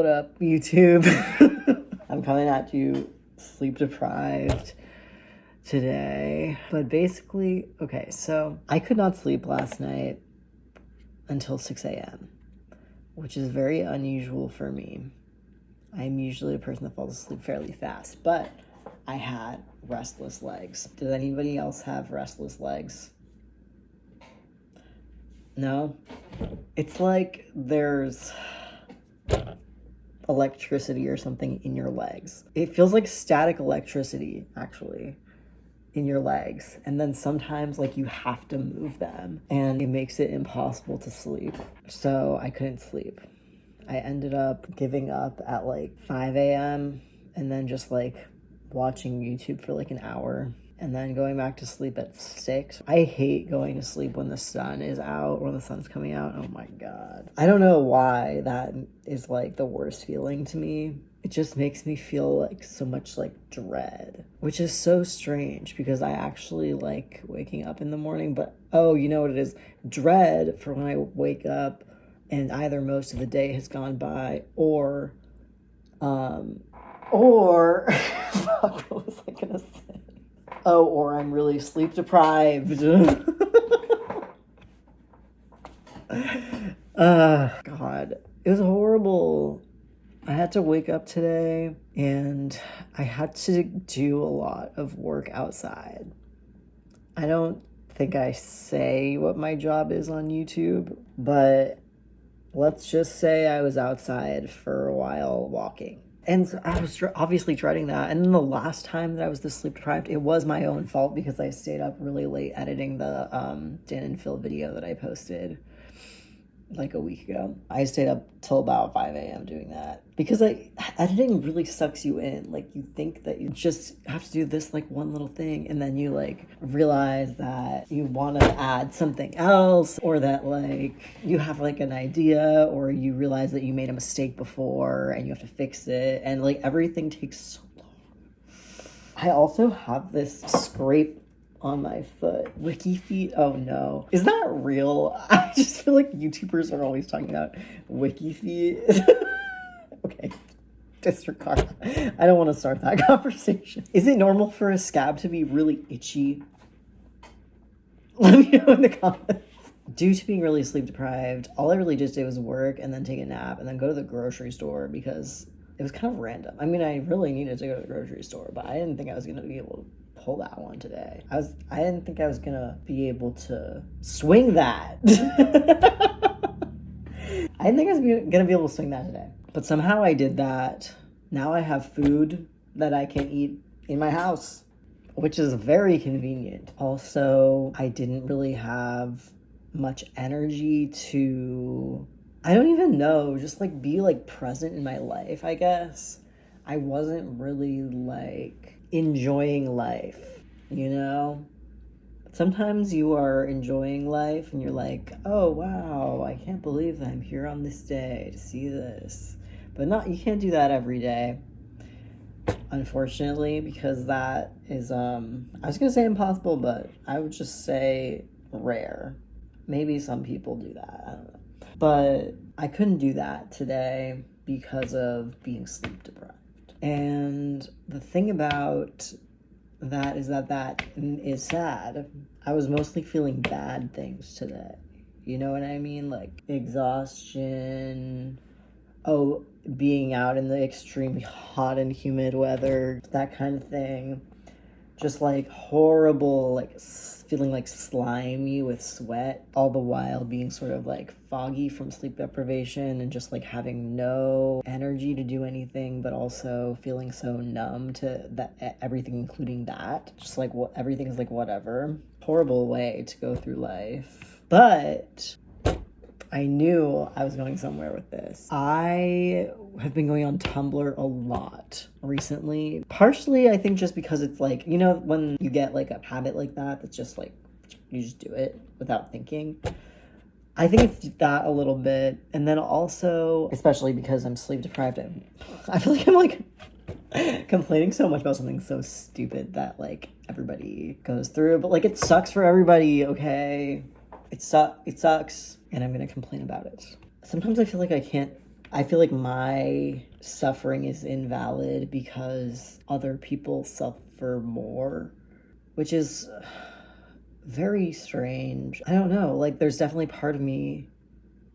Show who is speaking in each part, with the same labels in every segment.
Speaker 1: What up, YouTube? I'm coming at you sleep deprived today. But basically, okay, so I could not sleep last night until 6 a.m., which is very unusual for me. I'm usually a person that falls asleep fairly fast, but I had restless legs. Does anybody else have restless legs? No? It's like there's electricity or something in your legs. It feels like static electricity, actually, in your legs. And then sometimes, like, you have to move them, and it makes it impossible to sleep. So I couldn't sleep. I ended up giving up at like 5 a.m. and then just like watching YouTube for like an hour and then going back to sleep at 6. I hate going to sleep when the sun is out or the sun's coming out. Oh my God. I don't know why that is like the worst feeling to me. It just makes me feel like so much like dread, which is so strange because I actually like waking up in the morning. But oh, you know what it is? Dread for when I wake up and either most of the day has gone by or fuck, what was I gonna say? Oh, or I'm really sleep deprived. God, it was horrible. I had to wake up today and I had to do a lot of work outside. I don't think I say what my job is on YouTube, but let's just say I was outside for a while walking. And I was obviously dreading that. And then the last time that I was this sleep deprived, it was my own fault because I stayed up really late editing the Dan and Phil video that I posted like a week ago. I stayed up till about 5 a.m. doing that because editing really sucks you in. Like, you think that you just have to do this like one little thing, and then you like realize that you want to add something else, or that like you have like an idea, or you realize that you made a mistake before and you have to fix it, and like everything takes so long. I also have this scrape on my foot. Wiki feet? Oh no. Is that real? I just feel like YouTubers are always talking about wiki feet. Okay. Disregard. I don't want to start that conversation. Is it normal for a scab to be really itchy? Let me know in the comments. Due to being really sleep deprived, all I really just did was work and then take a nap and then go to the grocery store because it was kind of random. I mean, I really needed to go to the grocery store, but I didn't think I was going to be able to pull that one today. I didn't think I was gonna be able to swing that. I didn't think I was gonna be able to swing that today. But somehow I did that. Now I have food that I can eat in my house, which is very convenient. Also, I didn't really have much energy to, I don't even know, just like be like present in my life, I guess. I wasn't really like enjoying life, you know? Sometimes you are enjoying life and you're like, oh wow, I can't believe that I'm here on this day to see this. But you can't do that every day, unfortunately, because that is, I was gonna say impossible, but I would just say rare. Maybe some people do that, I don't know. But I couldn't do that today because of being sleep deprived. And the thing about that is that is sad. I was mostly feeling bad things today. You know what I mean? Like exhaustion, being out in the extremely hot and humid weather, that kind of thing. Just like horrible, like feeling like slimy with sweat, all the while being sort of like foggy from sleep deprivation and just like having no energy to do anything, but also feeling so numb to that everything, including that. Just like everything is like whatever. Horrible way to go through life. But I knew I was going somewhere with this. I have been going on Tumblr a lot recently. Partially, I think just because it's like, you know, when you get like a habit like that, that's just like, you just do it without thinking. I think it's that a little bit. And then also, especially because I'm sleep deprived, I feel like I'm like complaining so much about something so stupid that like everybody goes through. But like it sucks for everybody, okay? It sucks. And I'm going to complain about it. Sometimes I feel like I can't I feel like my suffering is invalid because other people suffer more, which is very strange. I don't know. Like, there's definitely part of me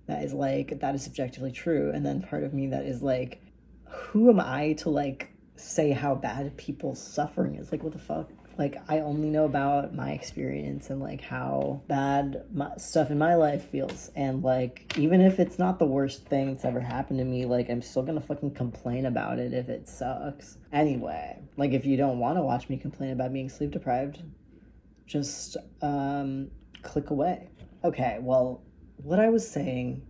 Speaker 1: that is like, that is objectively true. And then part of me that is like, who am I to like say how bad people's suffering is? Like, what the fuck? Like, I only know about my experience and like how bad stuff in my life feels. And like, even if it's not the worst thing that's ever happened to me, like, I'm still gonna fucking complain about it if it sucks. Anyway, like, if you don't want to watch me complain about being sleep deprived, just click away. Okay, well, what I was saying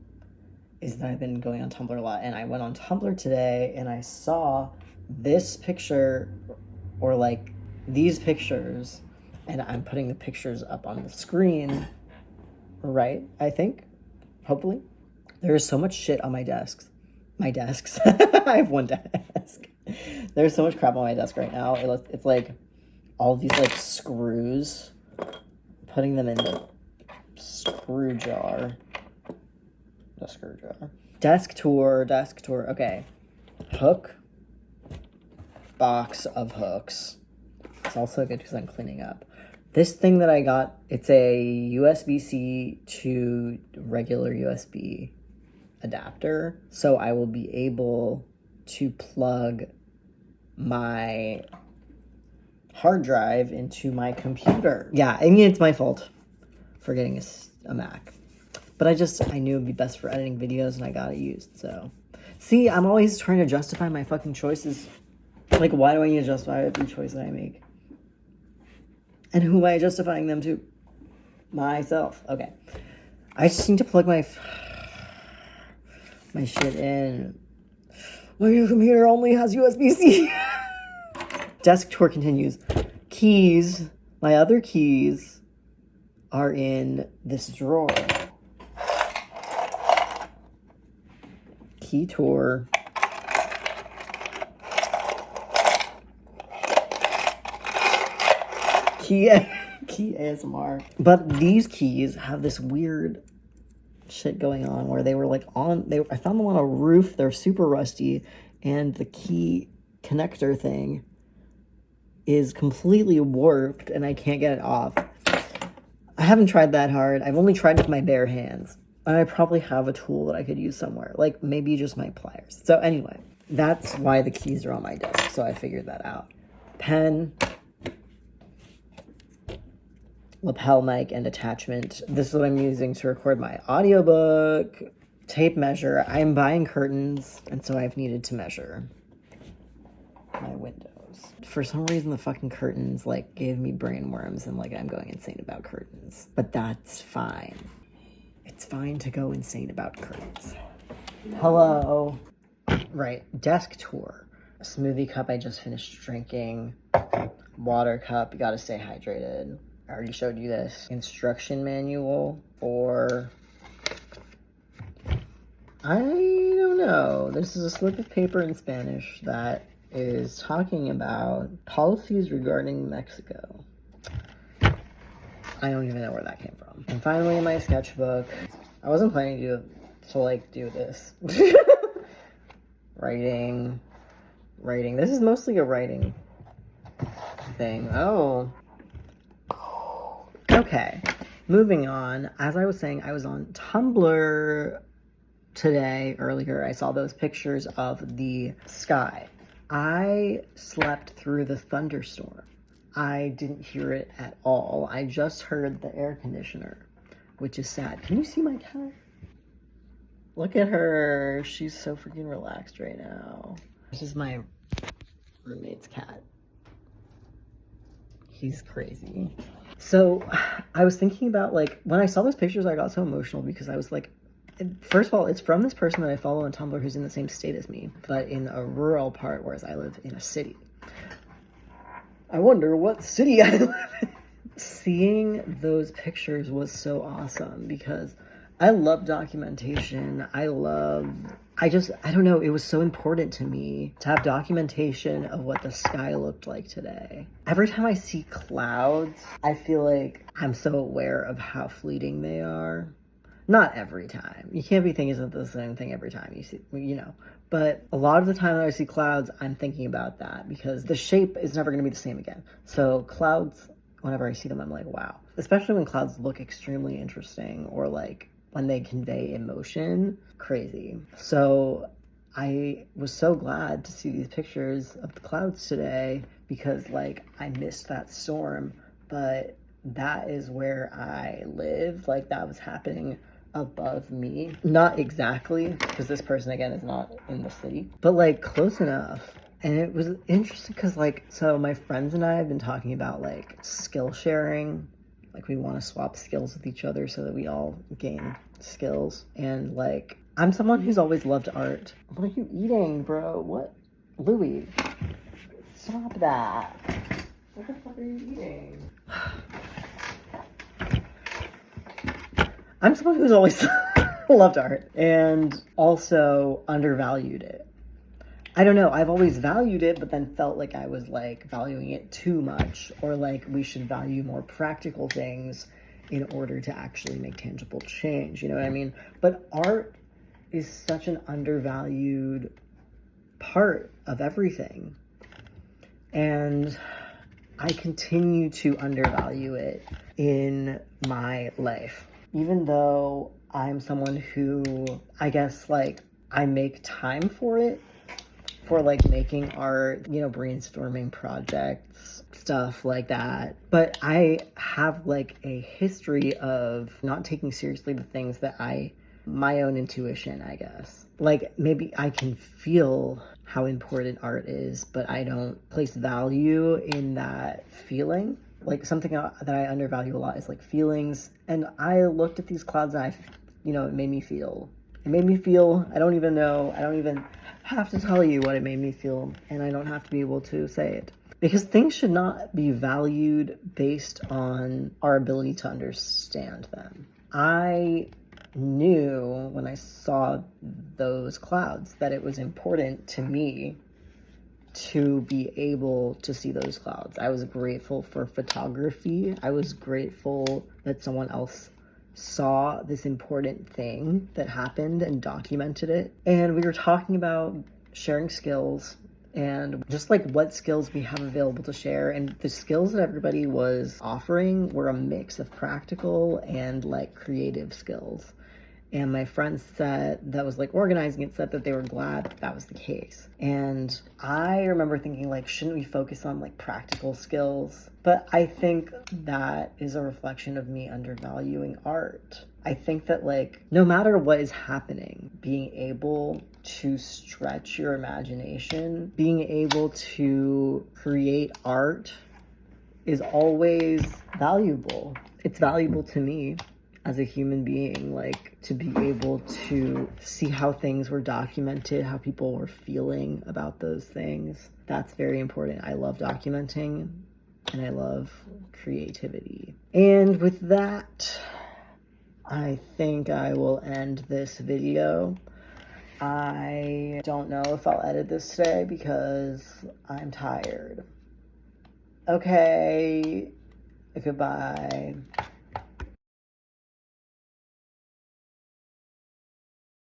Speaker 1: is that I've been going on Tumblr a lot, and I went on Tumblr today and I saw this picture, or like these pictures, and I'm putting the pictures up on the screen, right? I think, hopefully. There is so much shit on my desks. My desks. I have one desk. There's so much crap on my desk right now. It's like all these like screws, putting them in the screw jar. The screw jar. Desk tour. Okay. Hook. Box of hooks. It's also good because I'm cleaning up. This thing that I got, it's a USB-C to regular USB adapter. So I will be able to plug my hard drive into my computer. Yeah, I mean, it's my fault for getting a Mac. But I knew it'd be best for editing videos, and I got it used, so. See, I'm always trying to justify my fucking choices. Like, why do I need to justify every choice that I make? And who am I justifying them to? Myself. Okay. I just need to plug my shit in. My new computer only has USB-C. Desk tour continues. Keys. My other keys are in this drawer. Key tour. Key ASMR. But these keys have this weird shit going on where they were like I found them on a roof. They're super rusty, and the key connector thing is completely warped and I can't get it off. I haven't tried that hard. I've only tried with my bare hands. And I probably have a tool that I could use somewhere. Like, maybe just my pliers. So anyway, that's why the keys are on my desk. So I figured that out. Pen. Lapel mic and attachment. This is what I'm using to record my audiobook. Tape measure. I'm buying curtains, and so I've needed to measure my windows. For some reason, the fucking curtains, like, gave me brain worms, and, like, I'm going insane about curtains. But that's fine. It's fine to go insane about curtains. Hello. Right. Desk tour. A smoothie cup I just finished drinking. Water cup. You gotta stay hydrated. I already showed you this. Instruction manual for... I don't know. This is a slip of paper in Spanish that is talking about policies regarding Mexico. I don't even know where that came from. And finally, my sketchbook. I wasn't planning to do this. Writing. This is mostly a writing thing. Oh. Okay. Moving on. As I was saying, I was on Tumblr today, earlier. I saw those pictures of the sky. I slept through the thunderstorm. I didn't hear it at all. I just heard the air conditioner, which is sad. Can you see my cat? Look at her. She's so freaking relaxed right now. This is my roommate's cat. He's crazy. So I was thinking about, like, when I saw those pictures, I got so emotional because I was like, first of all, it's from this person that I follow on Tumblr who's in the same state as me, but in a rural part, whereas I live in a city. I wonder what city I live in. Seeing those pictures was so awesome because I love documentation. I don't know, it was so important to me to have documentation of what the sky looked like today. Every time I see clouds, I feel like I'm so aware of how fleeting they are. Not every time. You can't be thinking of the same thing every time you see, But a lot of the time that I see clouds, I'm thinking about that because the shape is never going to be the same again. So clouds, whenever I see them, I'm like, wow. Especially when clouds look extremely interesting or like when they convey emotion, crazy. So I was so glad to see these pictures of the clouds today because like I missed that storm, but that is where I live. Like that was happening above me. Not exactly, because this person again is not in the city, but like close enough. And it was interesting because like, so my friends and I have been talking about like skill sharing. Like we want to swap skills with each other so that we all gain skills. And like, I'm someone who's always loved art. What are you eating, bro? What? Louie, stop that. What the fuck are you eating? I'm someone who's always loved art and also undervalued it. I don't know, I've always valued it, but then felt like I was like valuing it too much, or like we should value more practical things in order to actually make tangible change, you know what I mean? But art is such an undervalued part of everything. And I continue to undervalue it in my life. Even though I'm someone who, I guess, like, I make time for it, for, like, making art, brainstorming projects, stuff like that. But I have, like, a history of not taking seriously the things that my own intuition, I guess. Like, maybe I can feel how important art is, but I don't place value in that feeling. Like something that I undervalue a lot is like feelings. And I looked at these clouds and it made me feel. I don't even know. I don't even have to tell you what it made me feel. And I don't have to be able to say it. Because things should not be valued based on our ability to understand them. I knew when I saw those clouds that it was important to me to be able to see those clouds. I was grateful for photography. I was grateful that someone else saw this important thing that happened and documented it. And we were talking about sharing skills and just like what skills we have available to share. And the skills that everybody was offering were a mix of practical and like creative skills. And my friend that was like organizing it said that they were glad that was the case. And I remember thinking like, shouldn't we focus on like practical skills? But I think that is a reflection of me undervaluing art. I think that like, no matter what is happening, being able to stretch your imagination, being able to create art is always valuable. It's valuable to me as a human being, like to be able to see how things were documented, how people were feeling about those things. That's very important. I love documenting and I love creativity. And with that, I think I will end this video. I don't know if I'll edit this today because I'm tired. Okay, goodbye.